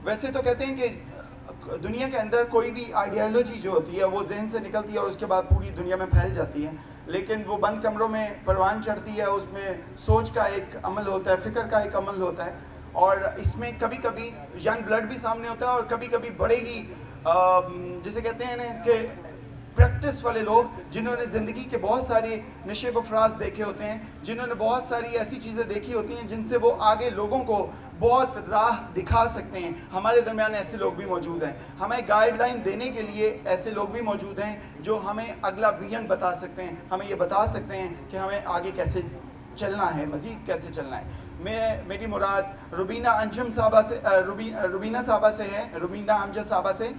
वैसे तो कहते हैं कि दुनिया के अंदर कोई भी आइडियोलॉजी जो होती है वो जहन से निकलती है और उसके बाद पूरी दुनिया में फैल जाती है, लेकिन वो बंद कमरों में परवान चढ़ती है। उसमें सोच का एक अमल होता है, फ़िक्र का एक अमल होता है, और इसमें कभी कभी यंग ब्लड भी सामने होता है और कभी कभी बड़े ही जिसे कहते हैं ना कि प्रैक्टिस वाले लोग, जिन्होंने ज़िंदगी के बहुत सारे नशे व फराज देखे होते हैं, जिन्होंने बहुत सारी ऐसी चीज़ें देखी होती हैं जिनसे वो आगे लोगों को बहुत राह दिखा सकते हैं। हमारे दरमियान ऐसे लोग भी मौजूद हैं। हमें गाइडलाइन देने के लिए ऐसे लोग भी मौजूद हैं जो हमें अगला विजन बता सकते हैं, हमें ये बता सकते हैं कि हमें आगे कैसे चलना है, मज़ीद कैसे चलना है। मेरी मुराद रुबीना अंजुम साहबा से रुबीना साहबा से है, रुबीना अमजद साहबा से,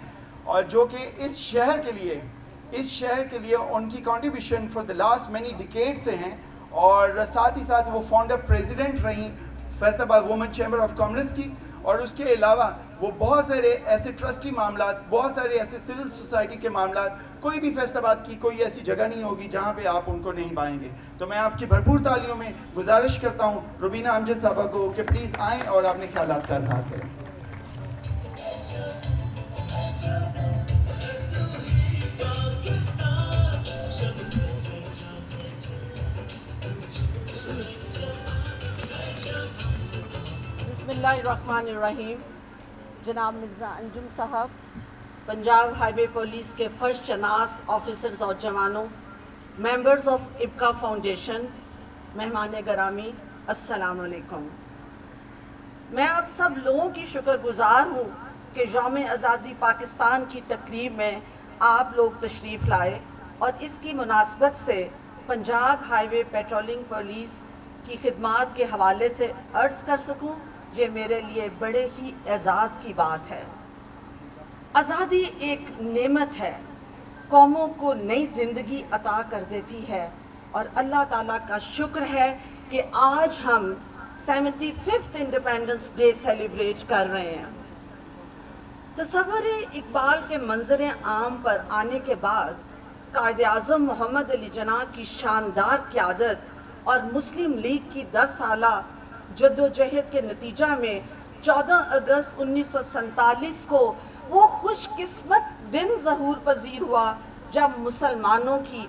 और जो कि इस शहर के लिए उनकी contribution for the last many decade से हैं, और साथ ही साथ वो फाउंडर प्रेसिडेंट रहीं Faisalabad women chamber of commerce की। और उसके अलावा वो बहुत सारे ऐसे ट्रस्टी मामला, बहुत सारे ऐसे सिविल सोसाइटी के मामला, कोई भी फैसलाबाद की कोई ऐसी जगह नहीं होगी जहाँ पे आप उनको नहीं पाएंगे। तो मैं आपकी भरपूर तालियों में गुजारिश करता हूँ रुबीना अमजद साहबा को कि प्लीज़ आएँ और अपने ख्यालात का इजहार करें। बिस्मिल्लाहिर्रहमानिर्रहीम। जनाब मिर्ज़ा अंजुम साहब, पंजाब हाईवे पुलिस के फर्स्ट शनास ऑफिसर्स और जवानों, मेंबर्स ऑफ इब्का फाउंडेशन, मेहमान गरामी, अस्सलाम वालेकुम। मैं आप सब लोगों की शुक्रगुजार हूँ कि यौम आज़ादी पाकिस्तान की तकरीब में आप लोग तशरीफ़ लाए और इसकी मुनासबत से पंजाब हाईवे पेट्रोलिंग पुलिस की खिदमात के हवाले से अर्ज़ कर सकूँ, ये मेरे लिए बड़े ही एजाज़ की बात है। आज़ादी एक नेमत है, कौमों को नई ज़िंदगी अता कर देती है, और अल्लाह ताला का शुक्र है कि आज हम 75th इंडिपेंडेंस डे सेलिब्रेट कर रहे हैं। तसव्वुर इकबाल के मंजर आम पर आने के बाद कायद आज़म मोहम्मद अली जिन्ना की शानदार क़यादत और मुस्लिम लीग की 10 साला जद्दोजहद के नतीजा में 14 अगस्त 1947 को वो खुशकिस्मत दिन ज़हूर पजीर हुआ जब मुसलमानों की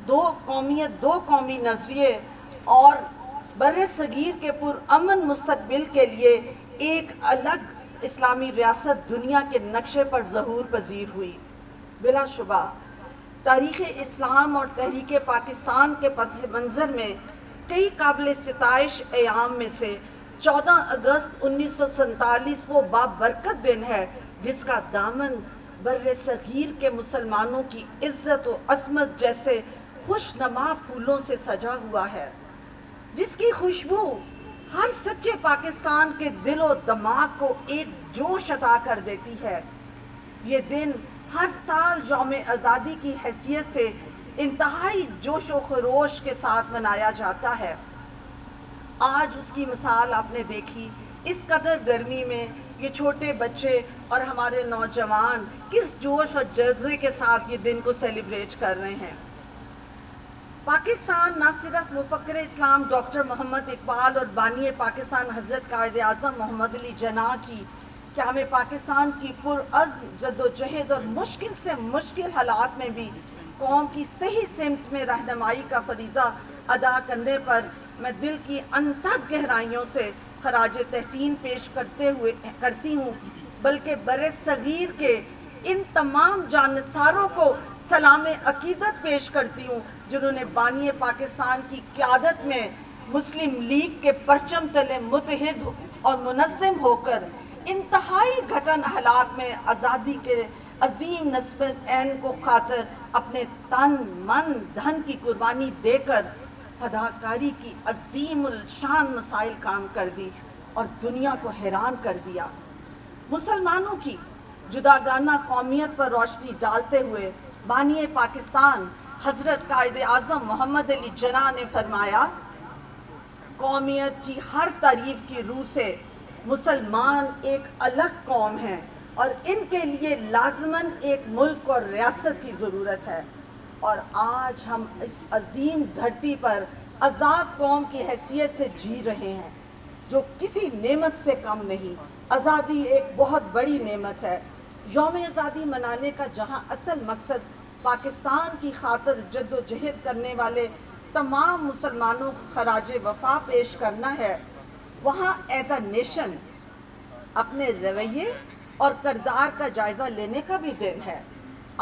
दो कौमी नज़रिए और बर्रे सगीर के पुरअमन मुस्तकबिल के लिए एक अलग इस्लामी रियासत दुनिया के नक्शे पर ज़हूर पजीर हुई। बिलाशुबा तारीख़ इस्लाम और तहरीक पाकिस्तान के पस मंज़र में कई काबिल सिताइश अयाम में से 14 अगस्त 1947 वो बाबरकत दिन है जिसका दामन बर्रे सगीर के मुसलमानों की इज़्ज़त व अज़मत जैसे खुशनुमा फूलों से सजा हुआ है, जिसकी खुशबू हर सच्चे पाकिस्तान के दिलो दिमाग को एक जोश अता कर देती है। ये दिन हर साल यौम आज़ादी की हैसियत से इंतहाई जोश व खरोश के साथ मनाया जाता है। आज उसकी मिसाल आपने देखी। इस कदर गर्मी में ये छोटे बच्चे और हमारे नौजवान किस जोश और जज्बे के साथ ये दिन को सेलिब्रेट कर रहे हैं। पाकिस्तान न सिर्फ मुफक्किर इस्लाम डॉक्टर मोहम्मद इकबाल और बानी पाकिस्तान हज़रत कायद आज़म मोहम्मद अली जिन्ना की क़याम पाकिस्तान की पुरअज़्म जद्दोजहद और मुश्किल से मुश्किल हालात में भी कौम की सही सिमत में रहनुमाई का फरीज़ा अदा करने पर मैं दिल की अनंत गहराइयों से खराज तहसीन पेश करती हूँ, बल्कि बर्रे सगीर के इन तमाम जानसारों को सलाम अकीदत पेश करती हूँ जिन्होंने बानी पाकिस्तान की क़यादत में मुस्लिम लीग के परचम तले मुत्तहिद और मुनज़्ज़म होकर इंतहाई घटन हालात में आज़ादी के अजीम नस्ब-ए-ऐन को खातिर अपने तन मन धन की कुर्बानी देकर फदाकारी की अजीमुल शान मसाइल काम कर दी और दुनिया को हैरान कर दिया। मुसलमानों की जुदागाना कौमियत पर रोशनी डालते हुए बानी पाकिस्तान हज़रत कायद आज़म मोहम्मद अली जिन्ना ने फरमाया, कौमियत की हर तारीफ की रूह से मुसलमान एक अलग कौम है और इनके लिए लाजमन एक मुल्क और रियासत की ज़रूरत है। और आज हम इस अजीम धरती पर आज़ाद कौम की हैसियत से जी रहे हैं जो किसी नेमत से कम नहीं। आज़ादी एक बहुत बड़ी नेमत है। यौम आज़ादी मनाने का जहाँ असल मकसद पाकिस्तान की खातिर जद्दोजहद करने वाले तमाम मुसलमानों को खराज वफा पेश करना है, वहाँ एज अ नेशन अपने रवैये और किरदार का जायज़ा लेने का भी दिन है।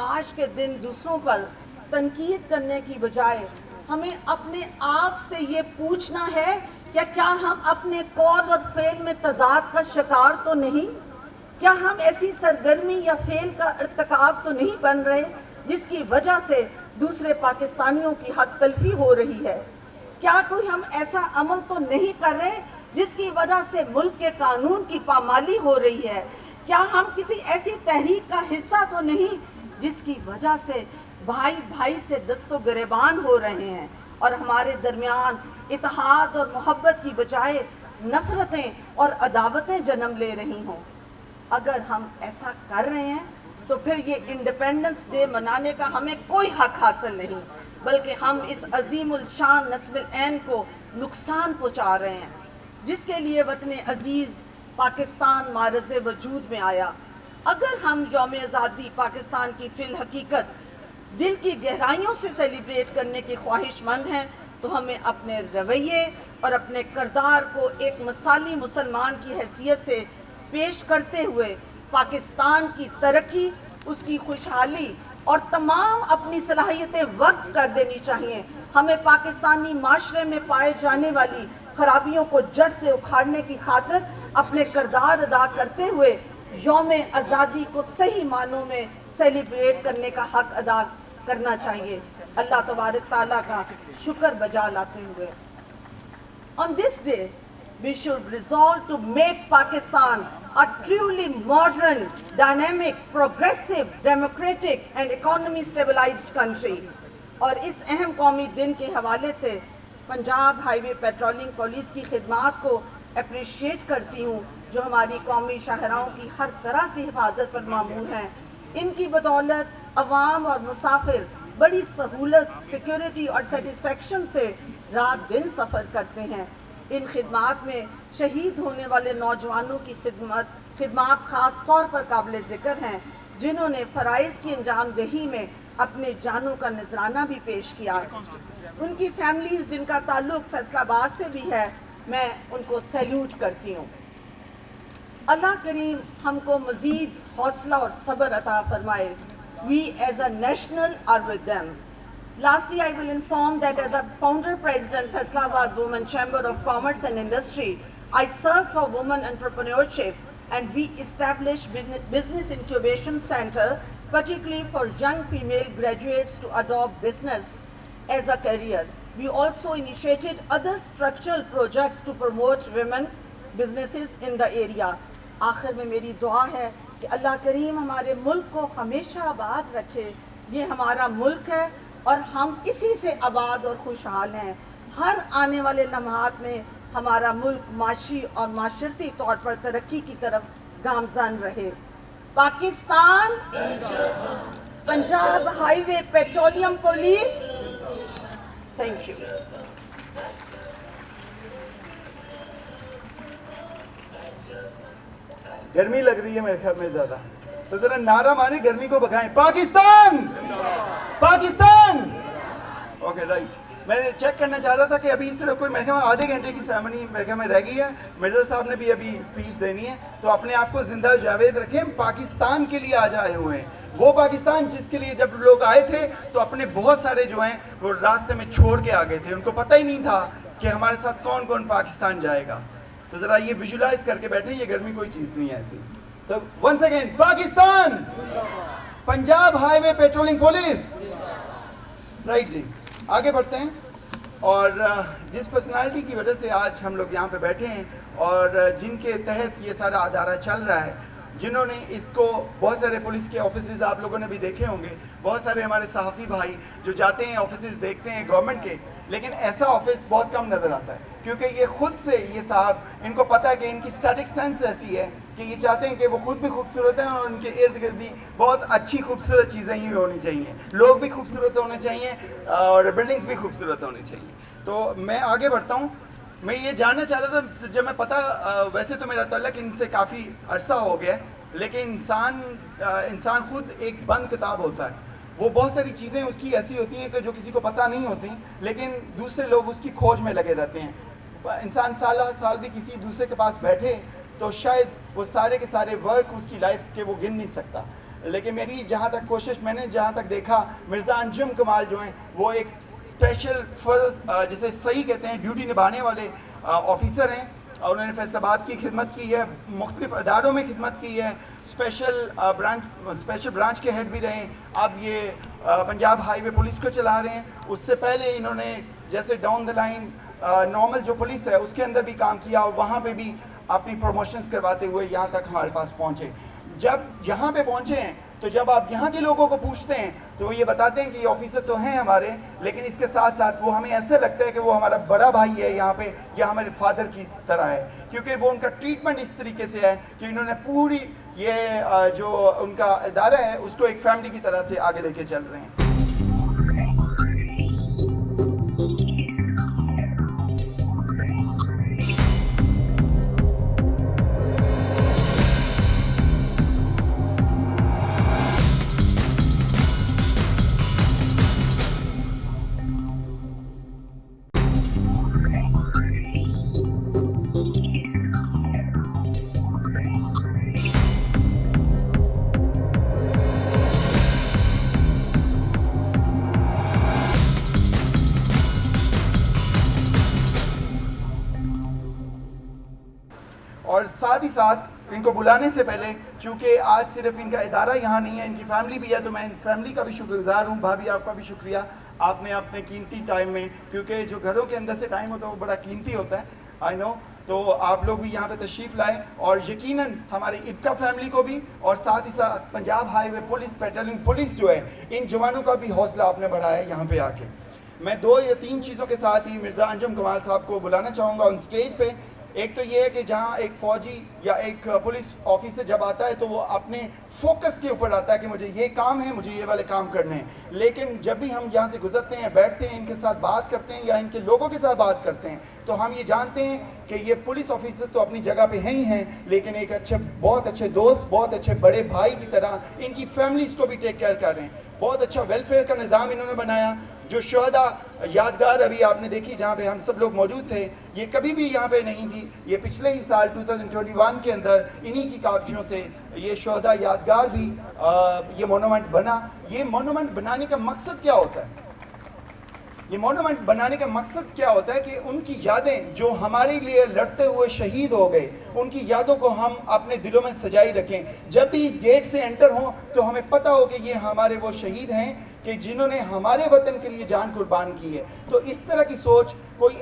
आज के दिन दूसरों पर तनकीद करने की बजाय हमें अपने आप से ये पूछना है कि क्या हम अपने कौल और फेल में तजाद का शिकार तो नहीं? क्या हम ऐसी सरगर्मी या फेल का इर्तिकाब तो नहीं बन रहे जिसकी वजह से दूसरे पाकिस्तानियों की हक तलफी हो रही है? क्या कोई हम ऐसा अमल तो नहीं कर रहे जिसकी वजह से मुल्क के कानून की पामाली हो रही है? क्या हम किसी ऐसी तहरीक का हिस्सा तो नहीं जिसकी वजह से भाई भाई से दस्तो गिरेबान हो रहे हैं और हमारे दरमियान इत्तेहाद और मोहब्बत की बजाय नफरतें और अदावतें जन्म ले रही हों? अगर हम ऐसा कर रहे हैं तो फिर ये इंडिपेंडेंस डे मनाने का हमें कोई हक हासिल नहीं, बल्कि हम इस अजीमुल शान नस्ल ऐन को नुकसान पहुँचा रहे हैं जिसके लिए वतन अजीज़ पाकिस्तान मारज़ वजूद में आया। अगर हम यौम आज़ादी पाकिस्तान की फिल हकीकत दिल की गहराइयों से सेलिब्रेट करने की ख्वाहिशमंद हैं तो हमें अपने रवैये और अपने किरदार को एक मिसाली मुसलमान की हैसियत से पेश करते हुए पाकिस्तान की तरक्की, उसकी खुशहाली और तमाम अपनी सलाहियतें वक्फ कर देनी चाहिए। हमें पाकिस्तानी माशरे में पाए जाने वाली खराबियों को जड़ से उखाड़ने की खातिर अपने किरदार अदा करते हुए यौम आज़ादी को सही मानों में सेलिब्रेट करने का हक अदा करना चाहिए। अल्लाह तबारक ताला का शुक्र बजा लाते हुए On this day, we should resolve to make Pakistan a truly modern, dynamic, progressive, democratic and economy stabilized country. और इस अहम कौमी दिन के हवाले से पंजाब हाईवे पेट्रोलिंग पुलिस की खिदमात को अप्रिशिएट करती हूँ, जो हमारी कौमी शाहराओं की हर तरह से हिफाजत पर मामूर हैं। इनकी बदौलत अवाम और मुसाफिर बड़ी सहूलत, सिक्योरिटी और सेटिस्फेक्शन से रात दिन सफ़र करते हैं। इन खिदमात में शहीद होने वाले नौजवानों की खिदमात ख़ास तौर पर काबिल ज़िक्र हैं, जिन्होंने फ़राइज़ की अंजाम दही में अपने जानों का नजराना भी पेश किया। उनकी फैमिलीज़ जिनका ताल्लुक़ फैसलाबाद से भी है, मैं उनको सैल्यूट करती हूँ। अल्लाह करीम हमको मज़ीद हौसला और सब्र अता फरमाए। We as a national are with them. Lastly, I will inform that as a founder president Faisalabad Women Chamber of Commerce and Industry, I served for women entrepreneurship and we established business incubation center, particularly for young female graduates to adopt business as a career. We also initiated other structural projects to promote women businesses in the area. आखिर में मेरी दुआ है कि अल्लाह करीम हमारे मुल्क को हमेशा आबाद रखे। ये हमारा मुल्क है और हम इसी से आबाद और खुशहाल हैं। हर आने वाले लम्हात में हमारा मुल्क माशी और माशरती तौर पर तरक्की की तरफ गामज़न रहे। Pakistan, Punjab highway petroleum police, thank you. गर्मी लग रही है मेरे ख्याल में ज़्यादा, तो जरा नारा मारे, गर्मी को भगाएं। पाकिस्तान, पाकिस्तान। Okay right. मैं चेक करना चाह रहा था कि अभी इस तरह कोई मेरे ख्याल में आधे घंटे की सेरेमनी मेरे ख्याल में रह गई है। मिर्ज़ा साहब ने भी अभी स्पीच देनी है, तो अपने आप को जिंदा जावेद रखें। पाकिस्तान के लिए आज आए हुए हैं, वो पाकिस्तान जिसके लिए जब लोग आए थे तो अपने बहुत सारे जो हैं वो रास्ते में छोड़ के आ गए थे। उनको पता ही नहीं था कि हमारे साथ कौन कौन पाकिस्तान जाएगा। तो ज़रा ये विजुलाइज करके बैठे, ये गर्मी कोई चीज़ नहीं है ऐसी। तो once again Pakistan, Punjab highway patrolling police. Right ji, आगे बढ़ते हैं। और जिस पर्सनालिटी की वजह से आज हम लोग यहाँ पे बैठे हैं और जिनके तहत ये सारा अदारा चल रहा है, जिन्होंने इसको, बहुत सारे पुलिस के ऑफिसेज आप लोगों ने भी देखे होंगे, बहुत सारे हमारे सहाफ़ी भाई जो जाते हैं ऑफिसेज देखते हैं गवर्नमेंट के, लेकिन ऐसा ऑफिस बहुत कम नज़र आता है क्योंकि ये खुद से, ये साहब, इनको पता है कि इनकी स्टैटिक सेंस ऐसी है कि ये चाहते हैं कि वो खुद भी खूबसूरत हैं और उनके इर्द गिर्द भी बहुत अच्छी खूबसूरत चीज़ें ही होनी चाहिए, लोग भी खूबसूरत होने चाहिए और बिल्डिंग्स भी खूबसूरत होनी चाहिए। तो मैं आगे बढ़ता हूँ। मैं ये जानना चाह रहा था, जब मैं पता वैसे तो मेरा तल्लक इनसे काफ़ी अरसा हो गया, लेकिन इंसान खुद एक बंद किताब होता है। वो बहुत सारी चीज़ें उसकी ऐसी होती हैं कि जो किसी को पता नहीं होती, लेकिन दूसरे लोग उसकी खोज में लगे रहते हैं। इंसान साल भी किसी दूसरे के पास बैठे तो शायद वो सारे के सारे वर्क उसकी लाइफ के वो गिन नहीं सकता। लेकिन मेरी जहाँ तक कोशिश, मैंने जहाँ तक देखा, मिर्ज़ा अंजुम कमाल जो हैं वो एक स्पेशल फ़र्ज जिसे सही कहते हैं ड्यूटी निभाने वाले ऑफिसर हैं। उन्होंने फैसलाबाद की खिदमत की है, मुख्तलिफ अदारों में खिदमत की है, स्पेशल ब्रांच के हेड भी रहे। अब ये पंजाब हाईवे पुलिस को चला रहे हैं। उससे पहले इन्होंने जैसे डाउन द लाइन नॉर्मल जो पुलिस है उसके अंदर भी काम किया और वहाँ पे भी अपनी प्रमोशंस करवाते हुए यहाँ तक हमारे पास पहुँचे। जब यहाँ पे पहुँचे हैं तो जब आप यहाँ के लोगों को पूछते हैं तो वो ये बताते हैं कि ये ऑफिसर तो हैं हमारे, लेकिन इसके साथ साथ वो हमें ऐसा लगता है कि वो हमारा बड़ा भाई है यहाँ पे, या हमारे फादर की तरह है, क्योंकि वो उनका ट्रीटमेंट इस तरीके से है कि इन्होंने पूरी ये जो उनका इदारा है उसको एक फैमिली की तरह से आगे लेके चल रहे हैं। और साथ ही साथ इनको बुलाने से पहले, चूँकि आज सिर्फ इनका इदारा यहाँ नहीं है, इनकी फैमिली भी है, तो मैं इन फैमिली का भी शुक्रगुजार हूँ। भाभी आपका भी शुक्रिया, आपने अपने कीमती टाइम में, क्योंकि जो घरों के अंदर से टाइम होता है वो बड़ा कीमती होता है, आई नो, तो आप लोग भी यहाँ पे तशरीफ़ लाए और यकीनन हमारे इब्का फैमिली को भी, और साथ ही साथ Punjab highway police, patrolling police जो है, इन जवानों का भी हौसला आपने बढ़ाया है यहाँ पे आके। मैं 2 या 3 चीज़ों के साथ ही मिर्ज़ा अंजुम कमाल साहब को बुलाना चाहूँगा ऑन स्टेज पे। एक तो ये है कि जहाँ एक फ़ौजी या एक पुलिस ऑफिसर जब आता है तो वो अपने फोकस के ऊपर आता है कि मुझे ये काम है, मुझे ये वाले काम करने हैं। लेकिन जब भी हम यहाँ से गुजरते हैं, बैठते हैं, इनके साथ बात करते हैं या इनके लोगों के साथ बात करते हैं, तो हम ये जानते हैं कि ये पुलिस ऑफिसर तो अपनी जगह पे हैं ही हैं, लेकिन एक बहुत अच्छे दोस्त, बहुत अच्छे बड़े भाई की तरह इनकी फैमिलीज़ को भी टेक केयर कर रहे हैं। बहुत अच्छा वेलफेयर का निज़ाम इन्होंने बनाया। जो शहदा यादगार अभी आपने देखी जहाँ पे हम सब लोग मौजूद थे, ये कभी भी यहाँ पे नहीं थी। ये पिछले ही साल 2021 के अंदर इन्हीं की काविशों से ये शहदा यादगार भी ये मोनूमेंट बना। ये मोनूमेंट बनाने का मकसद क्या होता है? ये मोनूमेंट बनाने का मकसद क्या होता है कि उनकी यादें जो हमारे लिए लड़ते हुए शहीद हो गए, उनकी यादों को हम अपने दिलों में सजाई रखें। जब भी इस गेट से एंटर हों तो हमें पता हो कि ये हमारे वो शहीद हैं कि जिन्होंने हमारे वतन के लिए जान कुर्बान की है। तो इस तरह की सोच कोई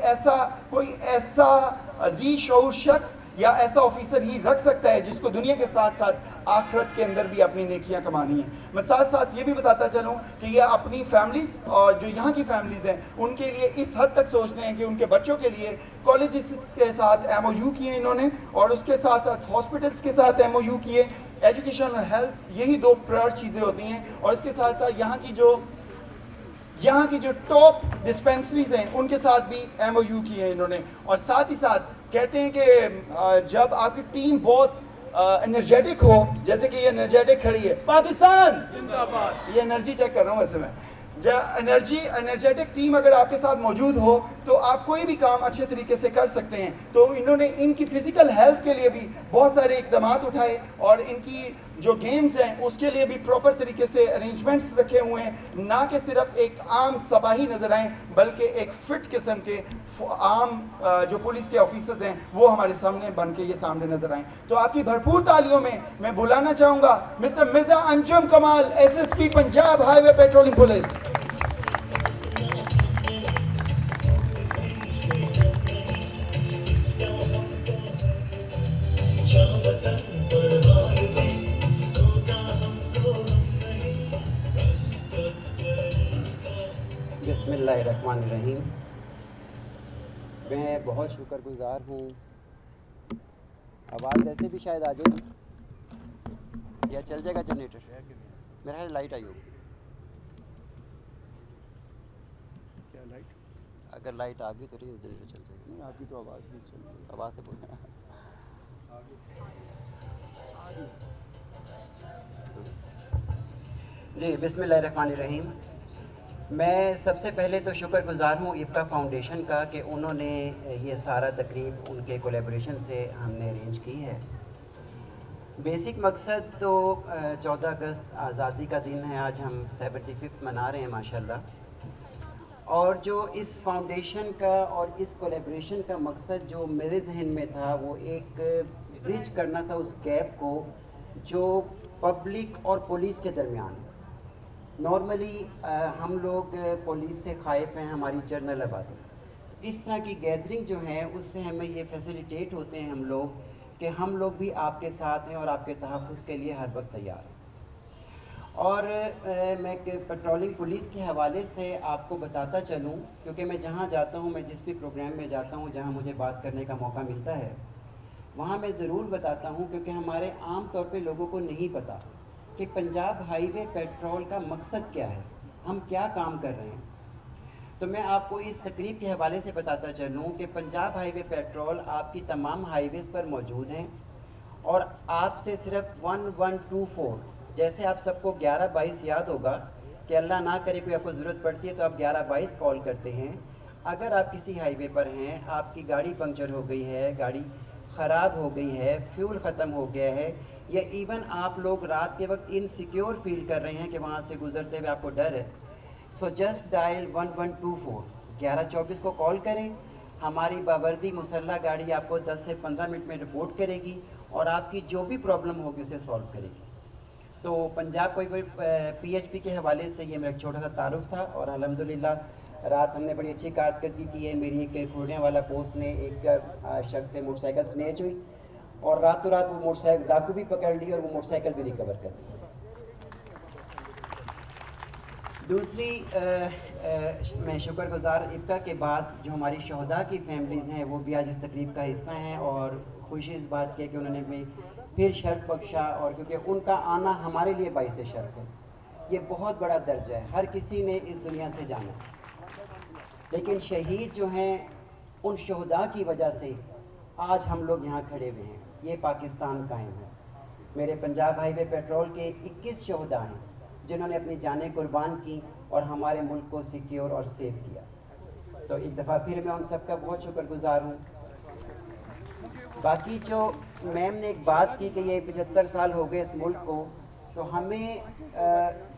ऐसा अजीज शऊर शख्स या ऐसा ऑफिसर ही रख सकता है जिसको दुनिया के साथ साथ आखिरत के अंदर भी अपनी नेकियां कमानी है। मैं साथ साथ ये भी बताता चलूँ कि ये अपनी फैमिलीज़ और जो यहाँ की फैमिलीज़ हैं उनके लिए इस हद तक सोचते हैं कि उनके बच्चों के लिए कॉलेजेस के साथ MOU किए इन्होंने, और उसके साथ साथ हॉस्पिटल्स के साथ MOU किए। एजुकेशन और हेल्थ, यही 2 प्रायर चीज़ें होती हैं। और इसके साथ साथ यहाँ की जो टॉप डिस्पेंसरीज हैं उनके साथ भी MOU किए हैं इन्होंने। और साथ ही साथ कहते हैं कि जब आपकी टीम बहुत एनर्जेटिक हो, जैसे कि ये एनर्जेटिक खड़ी है, पाकिस्तान जिंदाबाद, ये एनर्जी चेक कर रहा हूँ वैसे मैं, जब एनर्जेटिक टीम अगर आपके साथ मौजूद हो तो आप कोई भी काम अच्छे तरीके से कर सकते हैं। तो इन्होंने इनकी फिजिकल हेल्थ के लिए भी बहुत सारे इकदाम उठाए और इनकी जो गेम्स हैं उसके लिए भी प्रॉपर तरीके से अरेंजमेंट्स रखे हुए हैं, ना कि सिर्फ एक आम सबाही नज़र आएँ बल्कि एक फिट किस्म के आम जो पुलिस के ऑफिसर्स हैं वो हमारे सामने बन के ये सामने नज़र आएँ। तो आपकी भरपूर तालियों में मैं बुलाना चाहूँगा मिस्टर मिर्ज़ा अंजुम कमाल, SSP Punjab highway patrolling police. बिस्मिल्लाहिर्रहमानिर्रहीम। मैं बहुत शुक्रगुज़ार हूँ। आवाज़ ऐसे भी शायद आ जाएगी या चल जाएगा जनरेटर, मेरा ख्याल लाइट आई होगी। क्या लाइट? अगर लाइट आ गई तो रही उधर चल जाएगी। नहीं, आपकी तो आवाज़ भी चल रही है। आवाज़ से बोल जी, बिस्मिल्लाहिर्रहमानिर्रहीम। मैं सबसे पहले तो शुक्रगुज़ार हूँ इब्का फाउंडेशन का कि उन्होंने ये सारा तकरीब उनके कोलैबोरेशन से हमने अरेंज की है। बेसिक मकसद तो 14 अगस्त आज़ादी का दिन है, आज हम 75th मना रहे हैं माशाल्लाह। और जो इस फाउंडेशन का और इस कोलैबोरेशन का मकसद जो मेरे जहन में था वो एक ब्रिज करना था उस गैप को जो पब्लिक और पुलिस के दरमियान। नॉर्मली हम लोग पुलिस से खाइफ हैं, हमारी जर्नल आबादी। इस तरह की गैदरिंग जो है उससे हमें ये फैसिलिटेट होते हैं हम लोग कि हम लोग भी आपके साथ हैं और आपके तहफ़्फ़ुज़ के लिए हर वक्त तैयार हैं। और मैं पेट्रोलिंग पुलिस के हवाले से आपको बताता चलूं, क्योंकि मैं जहां जाता हूं, मैं जिस भी प्रोग्राम में जाता हूं जहां मुझे बात करने का मौका मिलता है वहां मैं ज़रूर बताता हूं, क्योंकि हमारे आम तौर पे लोगों को नहीं पता कि पंजाब हाईवे पेट्रोल का मकसद क्या है, हम क्या काम कर रहे हैं। तो मैं आपको इस तकरीब के हवाले से बताता चलूँ कि पंजाब हाईवे पेट्रोल आपकी तमाम हाईवेज़ पर मौजूद हैं और आपसे सिर्फ 1124, जैसे आप सबको 1122 याद होगा कि अल्लाह ना करे कोई आपको ज़रूरत पड़ती है तो आप 1122 कॉल करते हैं। अगर आप किसी हाईवे पर हैं, आपकी गाड़ी पंक्चर हो गई है, गाड़ी ख़राब हो गई है, फ्यूल ख़त्म हो गया है, या इवन आप लोग रात के वक्त इनसिक्योर फील कर रहे हैं कि वहाँ से गुजरते हुए आपको डर है, सो जस्ट डायल 1124 1124 को कॉल करें। हमारी बावर्दी मुसल्ला गाड़ी आपको 10 से 15 मिनट में रिपोर्ट करेगी और आपकी जो भी प्रॉब्लम होगी उसे सॉल्व करेगी। तो पंजाब कोई PHP के हवाले से ये मेरा छोटा सा तारुफ था और अल्हम्दुलिल्लाह रात हमने बड़ी अच्छी कारकर्दगी की है। मेरी एक खुड़ियाँ वाला पोस्ट ने एक शख्स से मोटरसाइकिल स्नेच हुई और रातों रात वो मोटरसाइकिल डाकू भी पकड़ ली और वो मोटरसाइकिल भी रिकवर कर ली। दूसरी मैं शुक्रगुज़ार इब्का के बाद जो हमारी शहदा की फैमिलीज़ हैं वो भी आज इस तकरीब का हिस्सा हैं और खुशी इस बात की है कि उन्होंने भी फिर शर्फ बख्शा, और क्योंकि उनका आना हमारे लिए बाइस शर्फ है। ये बहुत बड़ा दर्जा है, हर किसी ने इस दुनिया से जाना, लेकिन शहीद जो हैं उन शहदा की वजह से आज हम लोग यहाँ खड़े हुए हैं, ये पाकिस्तान कायम है। मेरे पंजाब हाईवे पेट्रोल के 21 शहदा हैं जिन्होंने अपनी जानें कुर्बान की और हमारे मुल्क को सिक्योर और सेफ किया। तो एक दफ़ा फिर मैं उन सब का बहुत शुक्रगुज़ार हूँ। बाकी जो मैम ने एक बात की कि ये 75 साल हो गए इस मुल्क को, तो हमें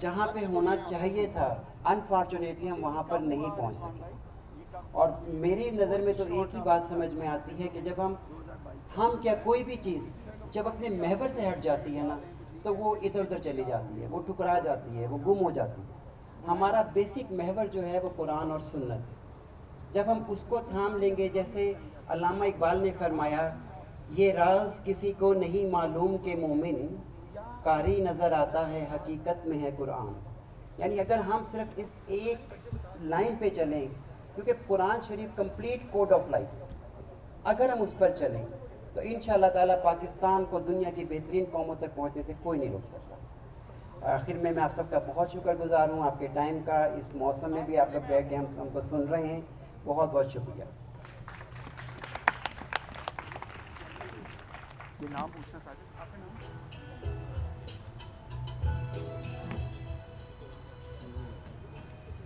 जहाँ पे होना चाहिए था अनफॉर्चुनेटली हम वहाँ पर नहीं पहुँच सके। और मेरी नज़र में तो एक ही बात समझ में आती है कि जब हम क्या कोई भी चीज़ जब अपने महवर से हट जाती है ना तो वो इधर उधर चली जाती है, वो ठुकरा जाती है, वो गुम हो जाती है। हमारा बेसिक महवर जो है वो कुरान और सुन्नत है। जब हम उसको थाम लेंगे, जैसे अल्लामा इकबाल ने फरमाया, ये राज किसी को नहीं मालूम के मोमिन कारी नज़र आता है हकीकत में है कुरान। यानी अगर हम सिर्फ इस एक लाइन पे चलें, क्योंकि कुरान शरीफ कंप्लीट कोड ऑफ लाइफ, अगर हम उस पर चलें तो इंशाअल्लाह ताला पाकिस्तान को दुनिया की बेहतरीन कौमों तक पहुंचने से कोई नहीं रोक सकता। आखिर में मैं आप सबका बहुत शुक्रगुज़ार हूं, आपके टाइम का, इस मौसम में भी आप लोग बैठ के हमको सुन रहे हैं, बहुत बहुत शुक्रिया। ये नाम पूछना साजिद, आपका नाम?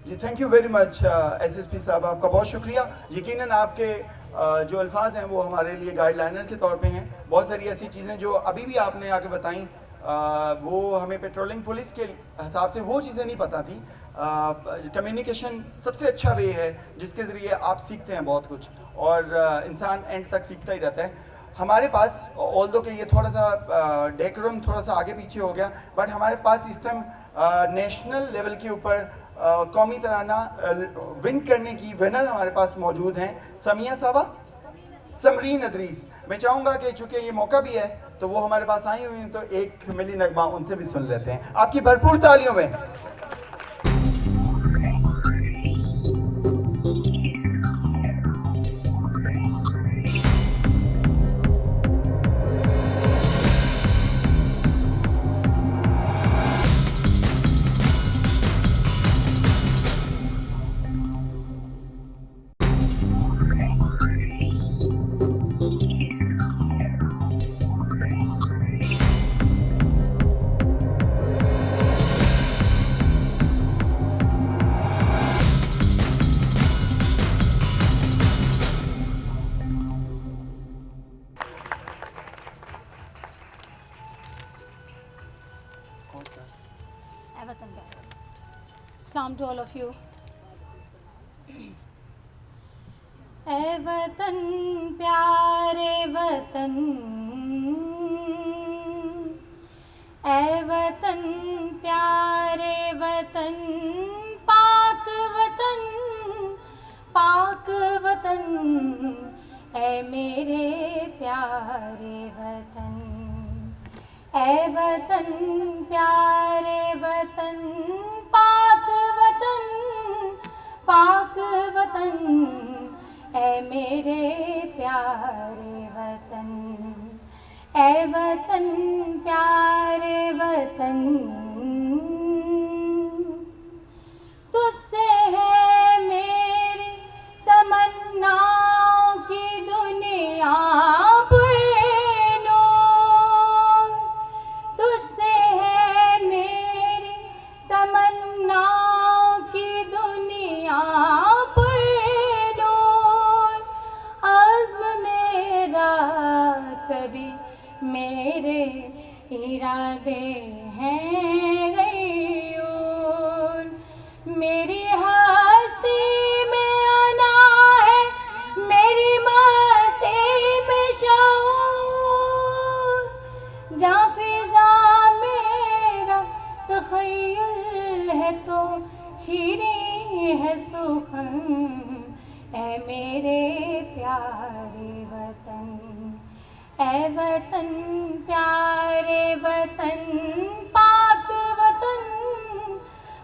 जी thank you very much SSP साहब, आपका बहुत शुक्रिया। यकीनन आपके जो अल्फाज हैं वो हमारे लिए गाइडलाइनर के तौर पे हैं। बहुत सारी ऐसी चीज़ें जो अभी भी आपने आके बताई वो हमें पेट्रोलिंग पुलिस के हिसाब से वो चीज़ें नहीं पता थी। कम्युनिकेशन सबसे अच्छा वे है जिसके ज़रिए आप सीखते हैं बहुत कुछ, और इंसान एंड तक सीखता ही रहता है। हमारे पास ऑल्दो कि ये थोड़ा सा डेकोरम थोड़ा सा आगे पीछे हो गया, बट हमारे पास इस टाइम नेशनल लेवल के ऊपर कौमी तराना विन करने की विनर हमारे पास मौजूद हैं, समिया साहबा, समरीन अदरीस। मैं चाहूँगा कि चूँकि ये मौका भी है तो वो हमारे पास आई हुई हैं, तो एक मिली नगमा उनसे भी सुन लेते हैं आपकी भरपूर तालियों में। Islam to all of you. ऐ वतन प्यारे वतन, ऐ वतन प्यारे वतन, पाक वतन, पाक वतन, ऐ मेरे प्यारे वतन, ऐ वतन प्यारे वतन, पाक वतन, पाक वतन, ऐ मेरे प्यारे वतन, ऐ वतन प्यारे वतन, तुझसे है मेरी तमन्नाओं की दुनिया पुरनूर, तुझसे है मेरी तमन्नाओं की दुनिया पुरनूर, अज़्म मेरा कभी मेरे इरादे हैं गयूर, मेरी हस्ती में आना है, मेरी मस्ती में शऊर, जहाँ फिज़ा मेरा तख़य्युल है तो शीरीं है सुखन, ऐ मेरे प्यारे वतन, ऐ वतन प्यारे वतन, पाक वतन,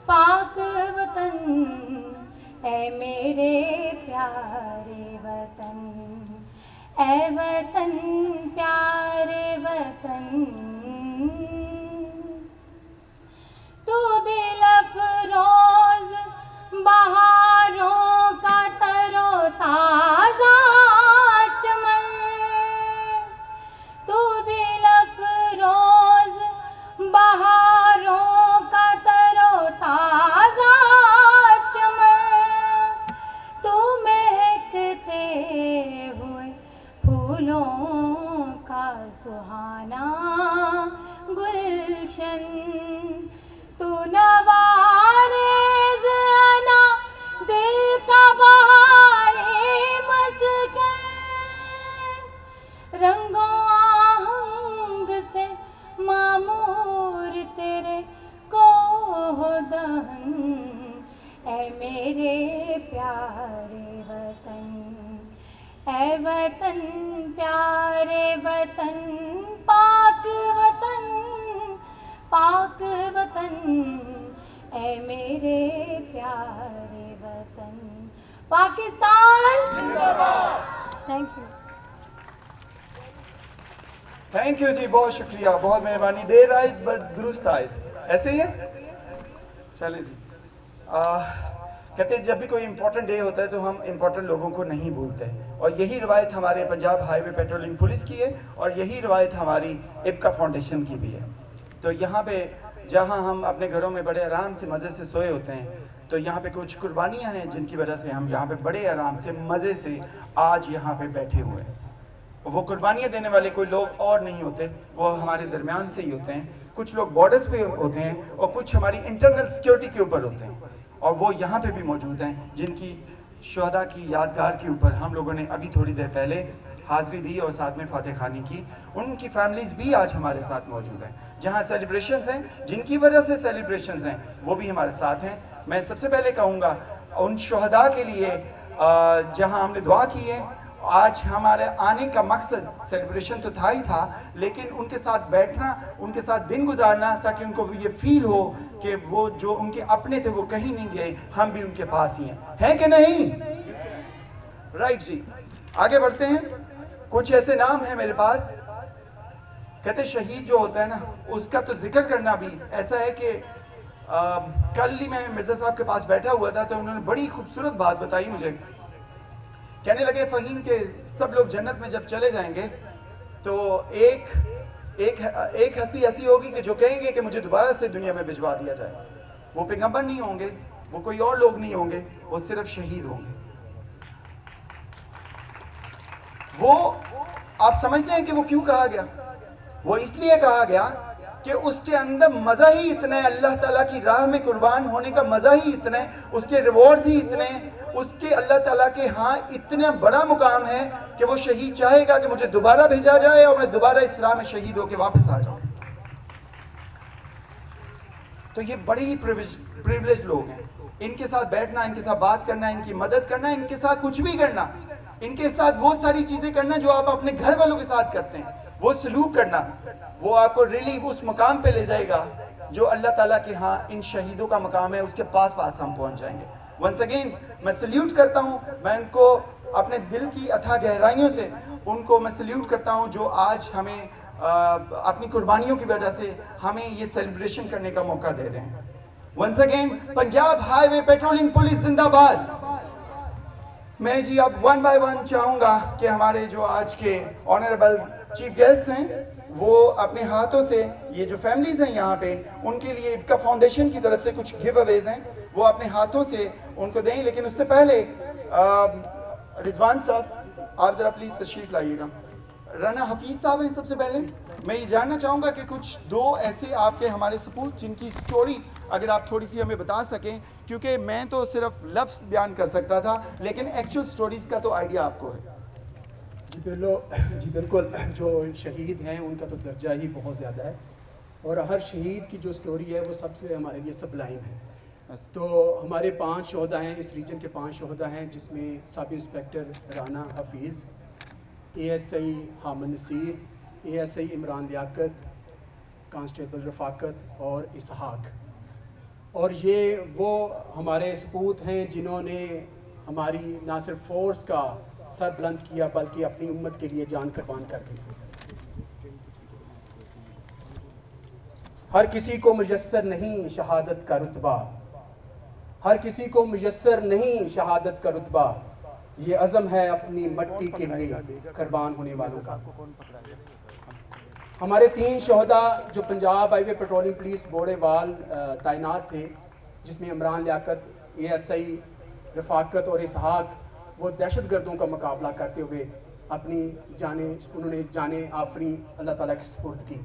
पाक वतन, ऐ मेरे प्यारे वतन, ऐ वतन प्यारे वतन, तू दिल अफरोज़ बहारों का तरोताज़ा चमन, तू दिल अफरोज़ बहारों का तरोताज़ा चमन, तू महकते हुए फूलों का सुहाना गुलशन, तू नवारेज़ अना दिल का बहारे मस्कन, रंगों आहंग से मामूर तेरे को हो दहन, ऐ मेरे प्यारे वतन, ऐ वतन प्यारे वतन, पाक वतन, पाक वतन, ऐ मेरे प्यारे वतन, पाकिस्तान जिंदाबाद। Thank you. थैंक यू जी, बहुत शुक्रिया, बहुत मेहरबानी। देर आए बट दुरुस्त आए, ऐसे ही है। चले जी, कहते हैं जब भी कोई इम्पोर्टेंट डे होता है तो हम इम्पोर्टेंट लोगों को नहीं भूलते, और यही रवायत हमारे पंजाब हाईवे पेट्रोलिंग पुलिस की है, और यही रवायत हमारी इब्का फाउंडेशन की भी है। तो यहाँ पे जहाँ हम अपने घरों में बड़े आराम से मज़े से सोए होते हैं, तो यहाँ पे कुछ कुर्बानियाँ हैं जिनकी वजह से हम यहाँ पे बड़े आराम से मज़े से आज यहाँ पे बैठे हुए हैं। वो कुर्बानियाँ देने वाले कोई लोग और नहीं होते, वो हमारे दरमियान से ही होते हैं। कुछ लोग बॉर्डर्स पे होते हैं और कुछ हमारी इंटरनल सिक्योरिटी के ऊपर होते हैं, और वो यहाँ पे भी मौजूद हैं, जिनकी शुहदा की यादगार के ऊपर हम लोगों ने अभी थोड़ी देर पहले हाज़िरी दी और साथ में फातिह खानी की। उनकी फैमिलीज़ भी आज हमारे साथ मौजूद हैं। जहाँ सेलिब्रेशंस हैं, जिनकी वजह से सेलिब्रेशंस हैं, वो भी हमारे साथ हैं। मैं सबसे पहले कहूँगा उन शुहदा के लिए जहाँ हमने दुआ की है। आज हमारे आने का मकसद सेलिब्रेशन तो था ही था, लेकिन उनके साथ बैठना, उनके साथ दिन गुजारना, ताकि उनको ये फील हो कि वो जो उनके अपने थे वो कहीं नहीं गए, हम भी उनके पास ही हैं कि नहीं? राइट जी, आगे बढ़ते हैं। कुछ ऐसे नाम हैं मेरे पास, कहते शहीद जो होता है ना, उसका तो जिक्र करना भी ऐसा है कि कल ही मैं मिर्ज़ा साहब के पास बैठा हुआ था, तो उन्होंने बड़ी खूबसूरत बात बताई मुझे। कहने लगे फ़हीम के सब लोग जन्नत में जब चले जाएंगे तो एक हस्ती ऐसी होगी कि जो कहेंगे कि मुझे दोबारा से दुनिया में भिजवा दिया जाए। वो पैगंबर नहीं होंगे, वो कोई और लोग नहीं होंगे, वो सिर्फ शहीद होंगे। वो आप समझते हैं कि वो क्यों कहा गया? वो इसलिए कहा गया कि उसके अंदर मज़ा ही इतना है, अल्लाह ताला की राह में कुर्बान होने का मज़ा ही इतना है, उसके रिवॉर्ड्स ही इतने हैं, उसके अल्लाह ताला के हाँ इतना बड़ा मुकाम है कि वो शहीद चाहेगा कि मुझे दोबारा भेजा जाए और मैं दोबारा इस राह में शहीद होकर वापस आ जाऊँ। तो ये बड़े ही प्रिविलेज लोग हैं, इनके साथ बैठना, इनके साथ बात करना, इनकी मदद करना, इनके साथ कुछ भी करना, इनके साथ वो सारी चीज़ें करना जो आप अपने घर वालों के साथ करते हैं, वो सलूक करना, वो आपको रियली उस मकाम पे ले जाएगा जो अल्लाह ताला के हाँ इन शहीदों का मकाम है, उसके पास हम पहुंच जाएंगे। वंस अगेन मैं सल्यूट करता हूँ, मैं उनको अपने दिल की अथाह गहराइयों से उनको मैं सल्यूट करता हूँ जो आज हमें अपनी कुर्बानियों की वजह से हमें ये सेलिब्रेशन करने का मौका दे रहे हैं। Once again Punjab highway patrolling police जिंदाबाद। मैं जी अब वन बाय वन चाहूँगा कि हमारे जो आज के ऑनरेबल चीफ गेस्ट हैं वो अपने हाथों से, ये जो फैमिलीज हैं यहाँ पे, उनके लिए इब्का फाउंडेशन की तरफ से कुछ गिव अवेज हैं, वो अपने हाथों से उनको दें। लेकिन उससे पहले रिजवान साहब आप ज़रा प्लीज़ तशरीफ़ लाइएगा। राना हफीज़ साहब हैं सबसे पहले। मैं ये जानना चाहूँगा कि कुछ दो ऐसे आपके हमारे सपूत जिनकी स्टोरी अगर आप थोड़ी सी हमें बता सकें, क्योंकि मैं तो सिर्फ लफ्ज़ बयान कर सकता था लेकिन एक्चुअल स्टोरीज़ का तो आइडिया आपको है। जी बिल्कुल, जो शहीद हैं उनका तो दर्जा ही बहुत ज़्यादा है और हर शहीद की जो स्टोरी है वो सबसे हमारे लिए सबलाइन है। तो हमारे 5 शोहदा हैं, इस रीजन के 5 शोहदा हैं, जिसमें sub inspector Rana Hafeez, ASI Hamid Naseer, ASI Imran Liaquat, constable Rafaqat और इसहाक। और ये वो हमारे सपूत हैं जिन्होंने हमारी ना सिर्फ फोर्स का सर बुलंद किया बल्कि अपनी उम्मत के लिए जान कुर्बान कर दी। हर किसी को मुयस्सर नहीं शहादत का रुतबा, हर किसी को मुयस्सर नहीं शहादत का रुतबा, ये अज़म है अपनी मट्टी के लिए कुर्बान होने वालों का। हमारे 3 शोहदा जो पंजाब हाईवे पेट्रोलिंग पुलिस बोड़ेवाल तैनात थे, जिसमें इमरान लियाकत, ASI रफ़ाकत और इसहाक, वो दहशतगर्दों का मुकाबला करते हुए उन्होंने जाने आफरी अल्लाह ताला की सुपुर्द की।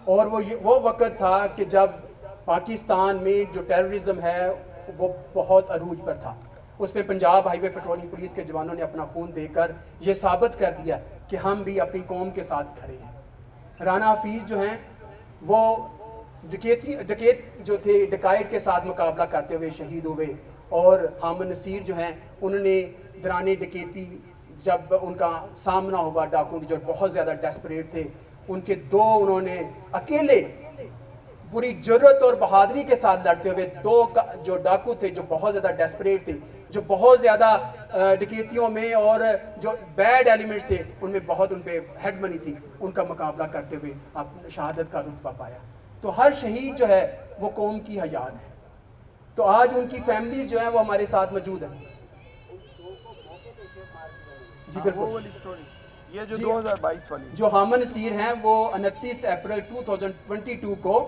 और वो वक़्त था कि जब पाकिस्तान में जो टेररिज्म है वो बहुत अरूज पर था। उसमें पंजाब हाईवे पेट्रोलिंग पुलिस के जवानों ने अपना खून देकर ये साबित कर दिया कि हम भी अपनी कौम के साथ खड़े हैं। राना हफीज़ जो हैं वो डकैत जो थे, डकायत के साथ मुकाबला करते हुए शहीद हुए। और हामिद नसीर जो हैं उन्होंने दौरान डकैती जब उनका सामना हुआ डाकू जो बहुत ज़्यादा डेस्परेट थे, उनके उन्होंने अकेले पूरी जुर्रत और बहादुरी के साथ लड़ते हुए 2 जो डाकू थे जो बहुत ज़्यादा डेस्परेट थे, जो बहुत ज़्यादा डकैतियों में और जो बैड एलिमेंट्स थे उनमें बहुत उन पे हेड बनी थी, उनका मुकाबला करते हुए आप शहादत का रुतबा पाया। तो हर शहीद जो है वो कौम की हयात है। तो आज उनकी फैमिलीज जो है वो हमारे साथ मौजूद हैं। जी बिल्कुल, वो वाली स्टोरी ये जो 2022 वाली जो हामिद नसीर हैं वो 29 अप्रैल 2022 को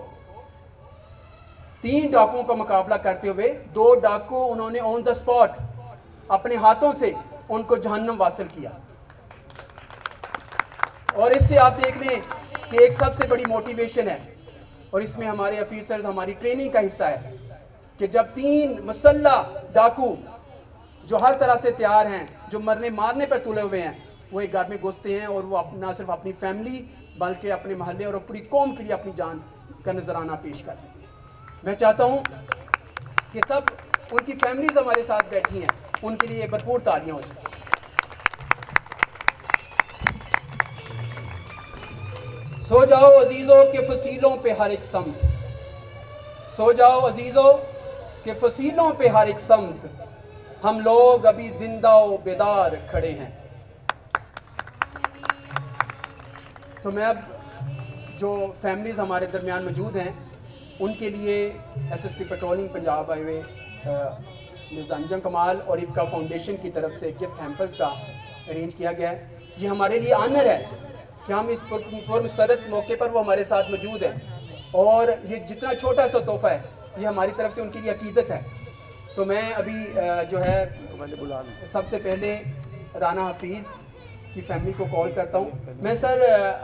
3 डाकुओं का मुकाबला करते हुए 2 डाकू उन्होंने ऑन द स्पॉट अपने हाथों से उनको जहन्नम वासिल किया। और इससे आप देख लें कि एक सबसे बड़ी मोटिवेशन है और इसमें हमारे ऑफिसर्स हमारी ट्रेनिंग का हिस्सा है कि जब 3 मुसल्ला डाकू जो हर तरह से तैयार हैं, जो मरने मारने पर तुले हुए हैं, वो एक घर में घुसते हैं और वो ना सिर्फ अपनी फैमिली बल्कि अपने महल्ले और पूरी कौम के लिए अपनी जान का नजराना पेश कर देते हैं। मैं चाहता हूँ कि सब उनकी फैमिलीज हमारे साथ बैठी हैं, उनके लिए भरपूर तालियां हो जाए। सो जाओ अजीजों के फसीलों पे हर एक समत, सो जाओ अजीजों के फसीलों पे हर एक समत, हम लोग अभी जिंदा व बेदार खड़े हैं। तो मैं अब जो फैमिलीज हमारे दरमियान मौजूद हैं उनके लिए SSP patrolling Punjab highway Mirza Anjum कमाल और इब्का फाउंडेशन की तरफ से गिफ्ट हैम्पर्स का अरेंज किया गया है। ये हमारे लिए आनर है कि हम इस पुरमसरत मौके पर वो हमारे साथ मौजूद हैं और ये जितना छोटा सा तोहफ़ा है ये हमारी तरफ से उनके लिए अकीदत है। तो मैं अभी जो है सबसे पहले राना हफीज़ की फैमिली को कॉल करता हूँ। मैं सर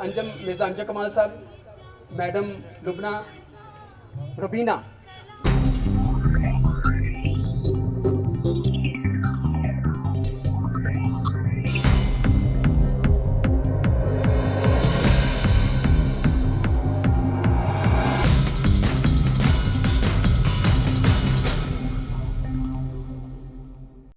मिर्ज़ा अंजम कमाल साहब मैडम लुबना रुबीना